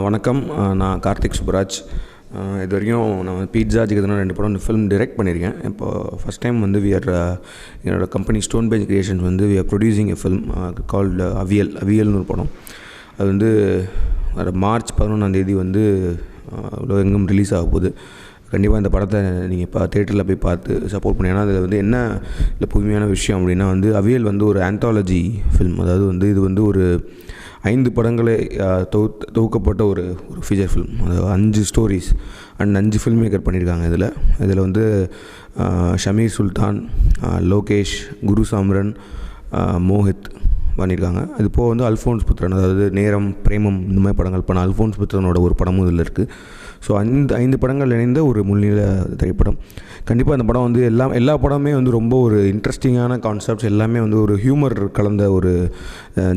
வணக்கம். நான் கார்த்திக் சுப்ராஜ். இது வரைக்கும் நான் பீட்சா ஜிகதனா 2 படம் ஃபிலிம் டைரக்ட் பண்ணியிருக்கேன். இப்போது ஃபஸ்ட் டைம் வந்து என்னோடய கம்பெனி ஸ்டோன் பெஞ்ச் கிரியேஷன்ஸ் வந்து we are producing a film called அவியல்னு ஒரு படம். அது வந்து மார்ச் 11 வந்து உலகெங்கும் ரிலீஸ் ஆக போகுது. கண்டிப்பாக இந்த படத்தை நீங்கள் தேட்டரில் போய் பார்த்து சப்போர்ட் பண்ணி. ஏன்னா அதில் வந்து என்ன இல்லை புதுமையான விஷயம் அப்படின்னா வந்து அவியல் வந்து ஒரு ஆந்தாலஜி ஃபிலிம். அதாவது வந்து இது வந்து ஒரு 5 படங்களே தொகுக்கப்பட்ட ஒரு ஃபீச்சர் ஃபிலிம். அது 5 ஸ்டோரிஸ் அண்ட் 5 ஃபில்ம் மேக்கர் பண்ணியிருக்காங்க. இதில் வந்து ஷமீர் சுல்தான், லோகேஷ், குரு சாம்ரன், மோஹித் பண்ணியிருக்காங்க. இது போக வந்து அல்ஃபோன்ஸ் புத்திரன், அதாவது நேரம், பிரேமம் இந்த மாதிரி படங்கள் பண்ண அல்ஃபோன்ஸ் புத்திரனோட ஒரு படமும் இதில் இருக்குது. ஸோ 5 படங்கள் இணைந்த ஒரு முன்னிலை திரைப்படம். கண்டிப்பாக இந்த படம் வந்து எல்லா படமுமே வந்து ரொம்ப ஒரு இன்ட்ரெஸ்டிங்கான கான்செப்ட்ஸ், எல்லாமே வந்து ஒரு ஹியூமர் கலந்த ஒரு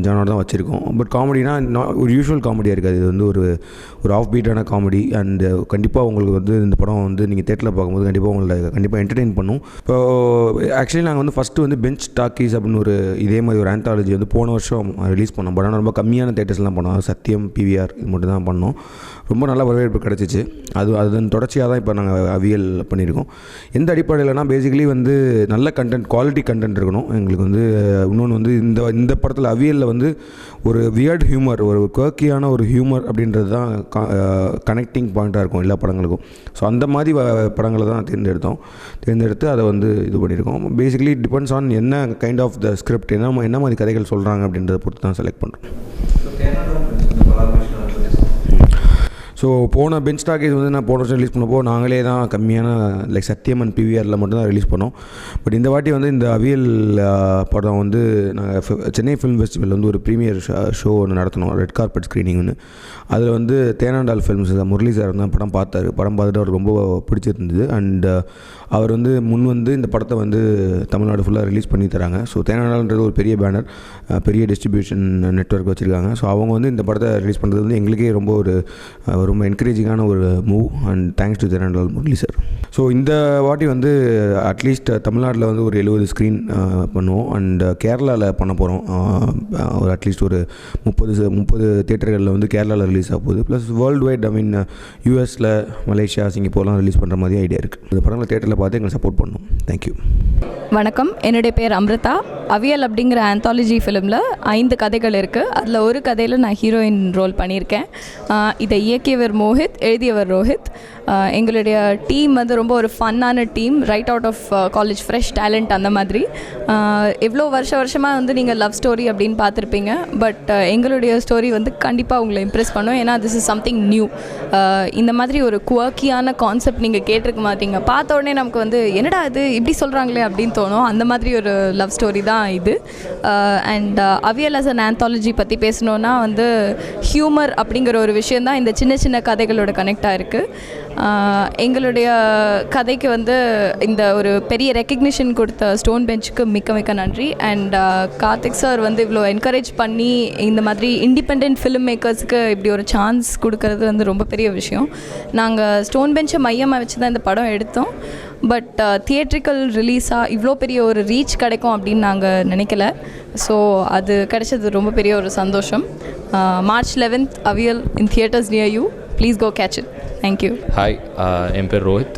ஜானர் தான் வச்சுருக்கோம். பட் காமெடினா ஒரு யூஷுவல் காமெடியாக இருக்காது. இது வந்து ஒரு ஆஃப் பீட்டான காமெடி. அண்ட் கண்டிப்பாக உங்களுக்கு வந்து இந்த படம் வந்து நீங்கள் தேட்டரில் பார்க்கும்போது கண்டிப்பாக உங்களை கண்டிப்பாக என்டர்டெயின் பண்ணும். இப்போது ஆக்சுவலி நாங்கள் வந்து ஃபஸ்ட்டு வந்து பெஞ்ச் டாக்கீஸ் அப்படின்னு இதே மாதிரி ஒரு ஆந்தாலஜி வந்து போன வருஷம் ரிலீஸ் பண்ணோம். பட் ஆனால் ரொம்ப கம்மியான தேட்டர்ஸ்லாம் பண்ணோம். சத்தியம், பிவிஆர் இது மட்டும் தான் பண்ணோம். ரொம்ப நல்ல வரவேற்பு கிடச்சிச்சு. அதன் தொடர்ச்சியாக தான் இப்போ நாங்கள் அவியல் பண்ணியிருக்கோம். எந்த அடிப்படையில்னா பேசிக்கலி வந்து நல்ல கண்டென்ட், குவாலிட்டி கண்டென்ட் இருக்கணும் எங்களுக்கு வந்து. இன்னொன்று வந்து இந்த படத்தில் அவியலில் வந்து ஒரு வியர்ட் ஹியூமர், ஒரு குவர்க்கியான ஒரு ஹியூமர் அப்படின்றது தான் கனெக்டிங் பாயிண்ட்டாக இருக்கும் எல்லா படங்களுக்கும். ஸோ அந்த மாதிரி படங்களை தான் தேர்ந்தெடுத்து அதை வந்து இது பண்ணியிருக்கோம். பேசிக்கலி டிபெண்ட்ஸ் ஆன் என்ன கைண்ட் ஆஃப் த ஸ்கிரிப்ட், என்ன மாதிரி கதைகள் சொல்கிறாங்க அப்படின்றத பொறுத்து தான் செலக்ட் பண்ணுறோம். ஸோ போன பெஞ்ச் டாக்கீஸ் வந்து நான் போன வருஷம் ரிலீஸ் பண்ணப்போ நாங்களே தான் கம்மியான சத்தியம் அண்ட் பிவிஆரில் மட்டும்தான் ரிலீஸ் பண்ணோம். பட் இந்த வாட்டி வந்து இந்த அவியல் படம் வந்து நாங்கள் சென்னை ஃபிலிம் ஃபெஸ்டிவல் வந்து ஒரு ப்ரீமியர் ஷோ ஒன்று நடத்தினோம், ரெட் கார்பெட் ஸ்க்ரீனிங்னு. அதில் வந்து தேனாண்டால் ஃபிலிம்ஸ் முரளி சார் தான் படம் பார்த்துட்டு அவர் ரொம்ப பிடிச்சிருந்தது. அண்ட் அவர் வந்து வந்து இந்த படத்தை வந்து தமிழ்நாடு ஃபுல்லாக ரிலீஸ் பண்ணி தராங்க. ஸோ தேனாண்டால்ன்றது ஒரு பெரிய பேனர், பெரிய டிஸ்ட்ரிபியூஷன் நெட்வொர்க் வச்சுருக்காங்க. ஸோ அவங்க வந்து இந்த படத்தை ரிலீஸ் பண்ணுறது வந்து எங்களுக்கே ரொம்ப என்கரேஜிங்கான ஒரு move. And thanks to தேனாண்டால் Murali sir. So இந்த வாட்டி வந்து அட்லீஸ்ட் தமிழ்நாட்டில் வந்து ஒரு 70 ஸ்க்ரீன் பண்ணுவோம். அண்ட் கேரளாவில் பண்ண போகிறோம். ஒரு அட்லீஸ்ட் ஒரு 30 தேட்டர்களில் வந்து கேரளாவில் ரிலீஸ் ஆக போகுது. ப்ளஸ் வேர்ல்டு வைட், யூஎஸில், மலேசியா, சிங்கப்பூர்லாம் ரிலீஸ் பண்ணுற மாதிரி ஐடியா இருக்குது. இந்த படங்களை தேட்டரில் பார்த்து எங்களை சப்போர்ட் பண்ணணும். தேங்க்யூ. வணக்கம், என்னுடைய பேர் அம்ரிதா. அவியல் அப்படிங்கிற ஆந்தாலஜி ஃபிலிமில் 5 கதைகள் இருக்குது. அதில் ஒரு கதையில் நான் ஹீரோயின் ரோல் பண்ணியிருக்கேன். இதை இயக்கியவர் மோஹித், எழுதியவர் ரோஹித். எங்களுடைய டீம் வந்து ரொம்ப ஒரு ஃபன்னான team, right out of college, fresh talent அந்த மாதிரி. எவ்வளோ வருஷமாக வந்து நீங்கள் லவ் ஸ்டோரி அப்படின்னு பார்த்துருப்பீங்க. பட் எங்களுடைய ஸ்டோரி வந்து கண்டிப்பாக உங்களை இம்ப்ரெஸ் பண்ணும். ஏன்னா திஸ் இஸ் சம்திங் நியூ. இந்த மாதிரி ஒரு குவர்க்கியான கான்செப்ட் நீங்கள் கேட்டிருக்க மாட்டீங்க. பார்த்த உடனே நமக்கு வந்து என்னடா இது இப்படி சொல்கிறாங்களே அப்படின்னு தோணும். அந்த மாதிரி ஒரு லவ் ஸ்டோரி தான் இது. And Aviyal as an anthology பற்றி பேசணுன்னா வந்து ஹியூமர் அப்படிங்கிற ஒரு விஷயம் தான் இந்த சின்ன கதைகளோட கனெக்டாக இருக்குது. எங்களுடைய கதைக்கு வந்து இந்த ஒரு பெரிய ரெக்கக்னிஷன் கொடுத்த ஸ்டோன் பெஞ்சுக்கு மிக்க நன்றி. அண்ட் கார்த்திக் சார் வந்து இவ்வளோ என்கரேஜ் பண்ணி இந்த மாதிரி இண்டிபெண்ட் ஃபிலிம் மேக்கர்ஸுக்கு இப்படி ஒரு சான்ஸ் கொடுக்கறது வந்து ரொம்ப பெரிய விஷயம். நாங்கள் ஸ்டோன் பெஞ்சை மையமாக வச்சு தான் இந்த படம் எடுத்தோம். பட் தியேட்ரிக்கல் ரிலீஸாக இவ்வளோ பெரிய ஒரு ரீச் கிடைக்கும் அப்படின்னு நாங்கள் நினைக்கல. ஸோ அது கிடைச்சது ரொம்ப பெரிய ஒரு சந்தோஷம். March 11th Aviyal in theatres near you. Please go catch it. Thank you. Hi, என் பேர் ரோஹித்.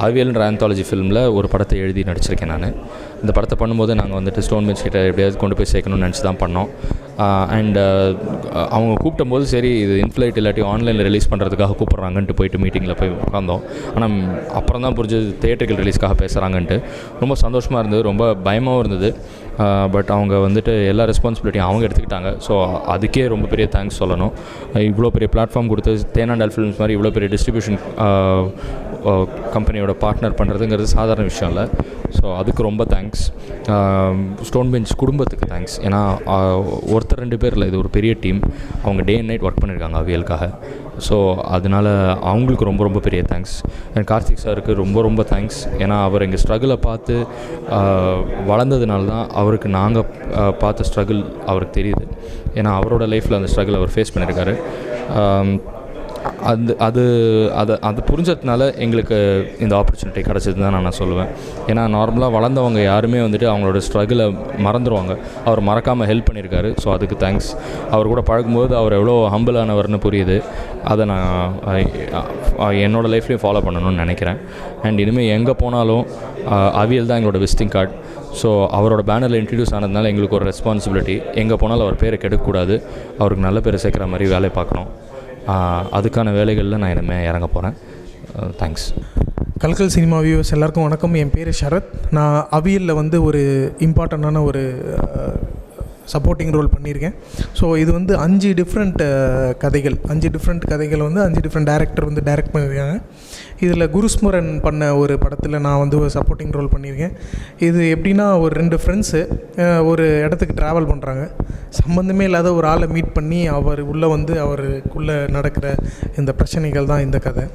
அவியல்ன்ற ஆந்தாலஜி ஃபிலிமில் ஒரு படத்தை எழுதி நடிச்சிருக்கேன் நான். இந்த படத்தை பண்ணும்போது நாங்கள் வந்துட்டு ஸ்டோன் பெஞ்ச் கிட்ட எப்படியாவது கொண்டு போய் சேர்க்கணும்னு நினச்சி தான் பண்ணோம். அண்ட் அவங்க கூப்பிடும் போது சரி இது இன்ஃப்ளைட் இல்லாட்டி ஆன்லைனில் ரிலீஸ் பண்ணுறதுக்காக கூப்பிட்றாங்கன்ட்டு போயிட்டு மீட்டிங்கில் போய் உட்காந்தோம். ஆனால் அப்புறம் தான் புரிஞ்சது தியேட்டர்கள் ரிலீஸ்க்காக பேசுகிறாங்கன்ட்டு. ரொம்ப சந்தோஷமாக இருந்தது, ரொம்ப பயமாகவும் இருந்தது. பட் அவங்க வந்துட்டு எல்லா ரெஸ்பான்சிபிலிட்டியும் அவங்க எடுத்துக்கிட்டாங்க. ஸோ அதுக்கே ரொம்ப பெரிய தேங்க்ஸ் சொல்லணும். இவ்வளோ பெரிய பிளாட்ஃபார்ம் கொடுத்து தேனாண்டால் ஃபிலிம்ஸ் மாதிரி இவ்வளோ பெரிய டிஸ்ட்ரிபியூஷன் கம்பெனியோட பார்ட்னர் பண்ணுறதுங்கிறது சாதாரண விஷயம் இல்லை. ஸோ அதுக்கு ரொம்ப தேங்க்ஸ். ஸ்டோன் பெஞ்ச் குடும்பத்துக்கு தேங்க்ஸ். ஏன்னா ஒருத்தர் 2 பேர் இல்லை, இது ஒரு பெரிய டீம். அவங்க டே அண்ட் நைட் ஒர்க் பண்ணியிருக்காங்க அவியலுக்காக. ஸோ அதனால் அவங்களுக்கு ரொம்ப பெரிய தேங்க்ஸ். அண்ட் கார்த்திக் சாருக்கு ரொம்ப தேங்க்ஸ். ஏன்னா அவர் எங்கள் ஸ்ட்ரகிளை பார்த்து வளர்ந்ததுனால தான் அவருக்கு நாங்கள் பார்த்த ஸ்ட்ரகிள் அவருக்கு தெரியுது. ஏன்னா அவரோட லைஃப்பில் அந்த ஸ்ட்ரகிள் அவர் ஃபேஸ் பண்ணியிருக்காரு. அது அது அதை அது புரிஞ்சதுனால எங்களுக்கு இந்த ஆப்பர்ச்சுனிட்டி கிடச்சதுன்னு தான் நான் சொல்லுவேன். ஏன்னா நார்மலாக வளர்ந்தவங்க யாருமே வந்துட்டு அவங்களோட ஸ்ட்ரகிளை மறந்துடுவாங்க. அவர் மறக்காமல் ஹெல்ப் பண்ணியிருக்காரு. ஸோ அதுக்கு தேங்க்ஸ். அவர் கூட பழகும்போது அவர் எவ்வளோ ஹம்பிளானவர்னு புரியுது. அதை நான் என்னோடய லைஃப்லேயும் ஃபாலோ பண்ணணும்னு நினைக்கிறேன். அண்ட் இனிமேல் எங்கே போனாலும் அவியல் தான் எங்களோட விசிட்டிங் கார்டு. ஸோ அவரோட பேனரில் இன்ட்ரடியூஸ் ஆனதுனால எங்களுக்கு ஒரு ரெஸ்பான்சிபிலிட்டி. எங்கே போனாலும் அவர் பேரை கெடுக்கக்கூடாது, அவருக்கு நல்ல பேர் சேர்க்குற மாதிரி வேலையை பார்க்கணும். அதுக்கான வேலைகளில் நான் இனிமேல் இறங்க போகிறேன். தேங்க்ஸ். கல்கல் சினிமா வியூவர்ஸ் எல்லாருக்கும் வணக்கம். என் பேர் ஷரத். நான் அவியலில் வந்து ஒரு இம்பார்ட்டண்ட்டான ஒரு சப்போர்ட்டிங் ரோல் பண்ணியிருக்கேன். ஸோ இது வந்து 5 டிஃப்ரெண்ட் கதைகள் வந்து 5 டிஃப்ரெண்ட் டேரக்டர் வந்து டைரக்ட் பண்ணியிருக்காங்க. இதில் குருஸ்முரன் பண்ண ஒரு படத்தில் நான் வந்து ஒரு சப்போர்ட்டிங் ரோல் பண்ணியிருக்கேன். இது எப்படின்னா, ஒரு 2 ஃப்ரெண்ட்ஸு ஒரு இடத்துக்கு ட்ராவல் பண்ணுறாங்க. சம்மந்தமே இல்லாத ஒரு ஆளை மீட் பண்ணி அவர் உள்ளே வந்து அவருக்குள்ளே நடக்கிற இந்த பிரச்சனைகள் தான் இந்த கதை.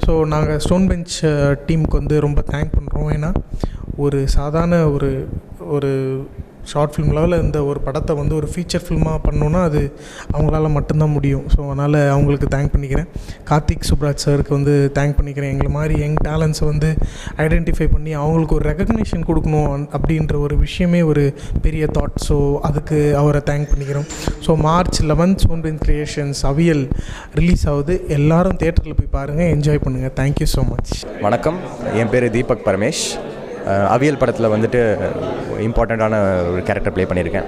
ஸோ நாங்கள் ஸ்டோன் பெஞ்ச் டீமுக்கு வந்து ரொம்ப தேங்க் பண்ணுறோம். ஏன்னா ஒரு சாதாரண ஒரு ஷார்ட் ஃபிலிம் லெவலில் இந்த ஒரு படத்தை வந்து ஒரு ஃபீச்சர் ஃபில்மாக பண்ணோன்னா அது அவங்களால மட்டும்தான் முடியும். ஸோ அதனால் அவங்களுக்கு தேங்க் பண்ணிக்கிறேன். கார்த்திக் சுப்ராஜ் சாருக்கு வந்து தேங்க் பண்ணிக்கிறேன். எங்களை மாதிரி யங் டேலண்ட்ஸை வந்து ஐடென்டிஃபை பண்ணி அவங்களுக்கு ஒரு ரெகக்னிஷன் கொடுக்கணும் அப்படின்ற ஒரு விஷயமே ஒரு பெரிய தாட். ஸோ அதுக்கு அவரை தேங்க் பண்ணிக்கிறோம். So March 11 Stone Bench Creations Aviyal release ஆகுது. எல்லோரும் தேட்டரில் போய் பாருங்கள், என்ஜாய் பண்ணுங்கள். Thank you so much. வணக்கம். என் பேர் தீபக் பரமேஷ். அவியல் படத்தில் வந்துட்டு இம்பார்ட்டண்ட்டான ஒரு கேரக்டர் ப்ளே பண்ணியிருக்கேன்.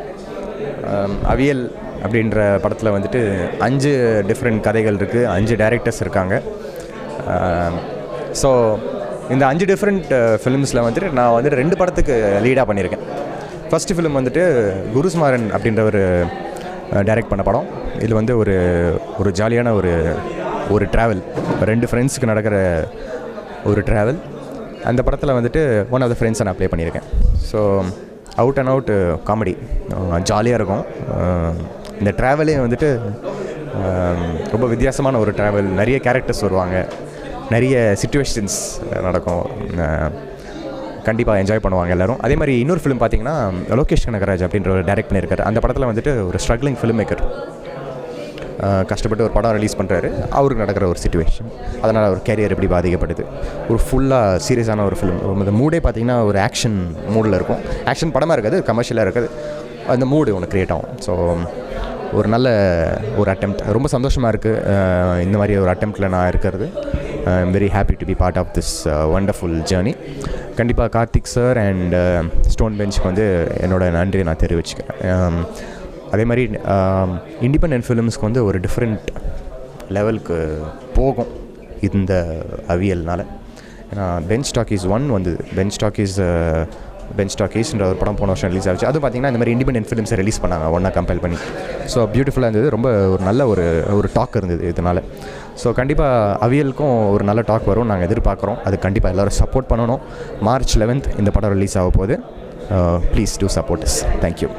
அவியல் அப்படின்ற படத்தில் வந்துட்டு 5 டிஃப்ரெண்ட் கதைகள் இருக்குது, 5 டைரக்டர்ஸ் இருக்காங்க. ஸோ இந்த 5 டிஃப்ரெண்ட் ஃபிலிம்ஸில் வந்துட்டு நான் வந்துட்டு 2 படத்துக்கு லீடாக பண்ணியிருக்கேன். ஃபஸ்ட்டு ஃபிலிம் வந்துட்டு குருஸ்மாரன் அப்படின்ற ஒரு டைரக்ட் பண்ண படம். இது வந்து ஒரு ஜாலியான ஒரு ட்ராவல், 2 ஃப்ரெண்ட்ஸுக்கு நடக்கிற ஒரு ட்ராவல். அந்த படத்தில் வந்துட்டு ஒன் ஆஃப் த ஃப்ரெண்ட்ஸை நான் ப்ளே பண்ணியிருக்கேன். So out and out comedy, ஜாலியாக இருக்கும். இந்த ட்ராவலே வந்துட்டு ரொம்ப வித்தியாசமான ஒரு ட்ராவல். நிறைய கேரக்டர்ஸ் வருவாங்க, நிறைய சிச்சுவேஷன்ஸ் நடக்கும். கண்டிப்பாக என்ஜாய் பண்ணுவாங்க எல்லோரும். அதே மாதிரி இன்னொரு ஃபிலிம் பார்த்தீங்கன்னா லோகேஷ் கனகராஜ் அப்படின்ற ஒரு டைரக்ட் பண்ணியிருக்காரு. அந்த படத்தில் வந்துட்டு ஒரு ஸ்ட்ரகிளிங் ஃபிலிம் மேக்கர் கஷ்டப்பட்டு ஒரு படம் ரிலீஸ் பண்ணுறாரு. அவருக்கு நடக்கிற ஒரு சிச்சுவேஷன், அதனால் அவர் கேரியர் எப்படி பாதிக்கப்படுது. ஒரு ஃபுல்லாக சீரியஸான ஒரு ஃபிலிம். அந்த மூடே பார்த்திங்கன்னா ஒரு ஆக்ஷன் மூடில் இருக்கும். ஆக்ஷன் படமாக இருக்காது, கமர்ஷியலாக இருக்காது. அந்த மூடு ஒன்று க்ரியேட் ஆகும். ஸோ ஒரு நல்ல ஒரு அட்டெம்ப்ட். ரொம்ப சந்தோஷமாக இருக்குது இந்த மாதிரி ஒரு அட்டெம்ப்டில் நான் இருக்கிறது. I am very happy to be part of this wonderful journey. கண்டிப்பாக கார்த்திக் சார் அண்ட் ஸ்டோன் பெஞ்சுக்கு வந்து என்னோடய நன்றியை நான் தெரிவிச்சுக்கிறேன். அதே மாதிரி இண்டிபெண்டன்ட் ஃபிலிம்ஸ்க்கு வந்து ஒரு டிஃப்ரெண்ட் லெவலுக்கு போகும் இந்த அவியல்னால். ஏன்னா பெஞ்ச் டாக்கீஸ் 1 வந்து பெஞ்ச் டாக்கீஸ்ன்ற ஒரு படம் போன வருஷம் ரிலீஸ் ஆச்சு. அது பார்த்திங்கன்னா இந்த மாதிரி இண்டிபெண்டன்ட் ஃபிலிம்ஸை ரிலீஸ் பண்ணாங்க ஒன்றா கம்பேர் பண்ணி. ஸோ பியூட்டிஃபுல்லாக இருந்தது. ரொம்ப ஒரு நல்ல ஒரு டாக் இருந்தது இதனால். ஸோ கண்டிப்பாக அவியலுக்கும் ஒரு நல்ல டாக் வரும் நாங்கள் எதிர்பார்க்குறோம். அது கண்டிப்பாக எல்லோரும் சப்போர்ட் பண்ணணும். March 11 இந்த படம் ரிலீஸ் ஆக போகுது. Please do support us. Thank you.